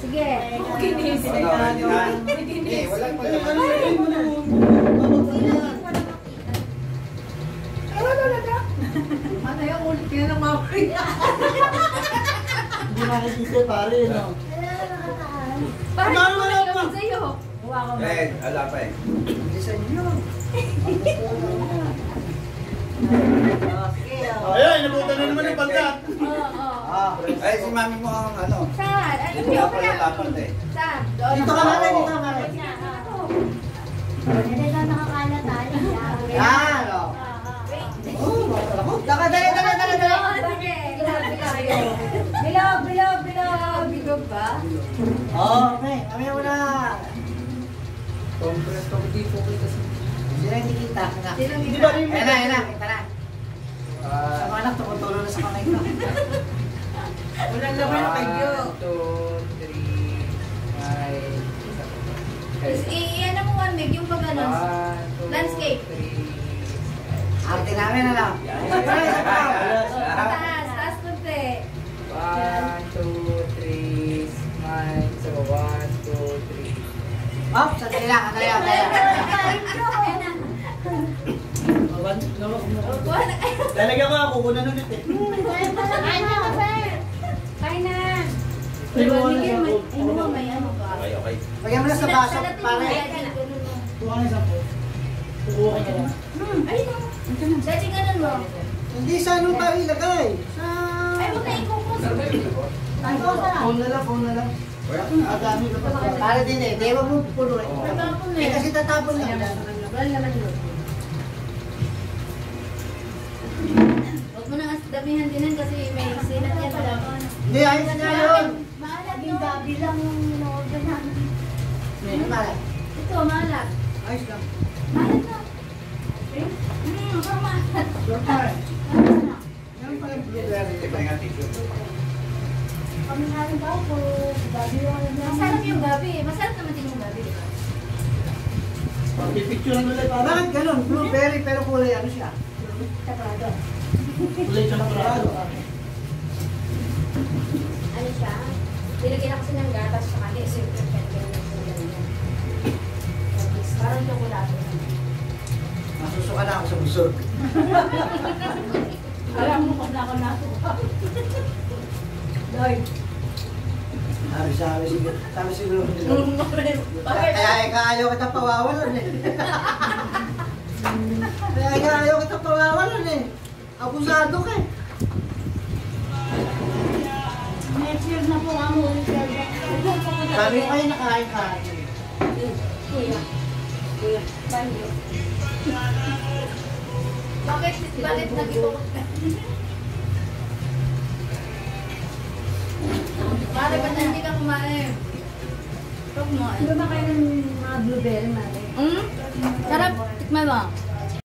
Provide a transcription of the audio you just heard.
Sige. Kinis. Eh, wala pa naman. Ano yung ulit ka ng mawari? Hindi nakikita pare, no? Parang Ano, ko ano, na ano? sa'yo. Huwa ko ba? Eh, ala pa eh. Hindi sa inyo. Ayun, nabutan na naman yung pagkat. Oo. Ay, si mami mo ang ano. Saan? Ano Hindi yung pa pala dapat eh. Saan? Dito ka na, dito ka na. Hindi na nakakalat tayo. Yan, o. Daka, dali. Sige. Bilog. Bilog ba? Okay, kami muna. Compress ko dito kasi. Hindi na hindi kita. Hindi ba rin? Ayan na. Kita na. Sa mga anak, tumutulo na sa kamay ko. Walang laman na kayo. 1, 2, 3, 5. Iyan mo 1 meg yung pag ano. Landscape. 3, Arte namin na lang. Taas konti. 1, 2, 3, smile. So, 1, 2, 3. Up, sandali lang. Lalagyan ko ako, kunan ulit eh. Kain na. Inuwa may ano ka. Okay. Lagyan mo na sa baso, pare. Kuha ka sa po. Kuha ka na. Dati ganun mo. Hindi sa anong pare ilagay. Sa... Ay, huwag na ikukos. Phone na lang. Agami ko pa. Para din eh, di ba mo puno eh. Eh kasi tatapon lang. Wala naman yun. Huwag mo nang damihan din kasi may sinat yan pala. Hindi, ayos na yun. Maalat yung gabi lang yung in-order namin. Ano pare? Ito, maalat. Ayos lang. Maalat na. Maalat. Sure pare. Yan pala yung blueberry. Ito nga tissue. Kami nga rin daw po. Gabi yung ano. Masarap yung gabi. Masarap naman din yung gabi, di ba? Picture lang ulit pare. Bakit ganun? Blueberry pero kulay ano siya? Taprado. Kulay siya naturado. Ano siya? Nilagyan na kasi ng gatas sa kanya. Siyempre, parang chocolate. Masusuka na ako sa busog. Alam mo kung ako nasuka. Doy. Sabi siguro nila. Kaya ayaw kita pawawalan eh. Kaya ayaw kita pawawalan eh. Abusado ka eh. Next year na po ang ulit. Sabi kayo nakain-kain. Kuya. Banyo. Bakit nag-ito? Pare, ba't hindi ka kumain? Huwag mo. Hindi ba kayo ng mga blueberry, Mare? Sarap. Tikman mo.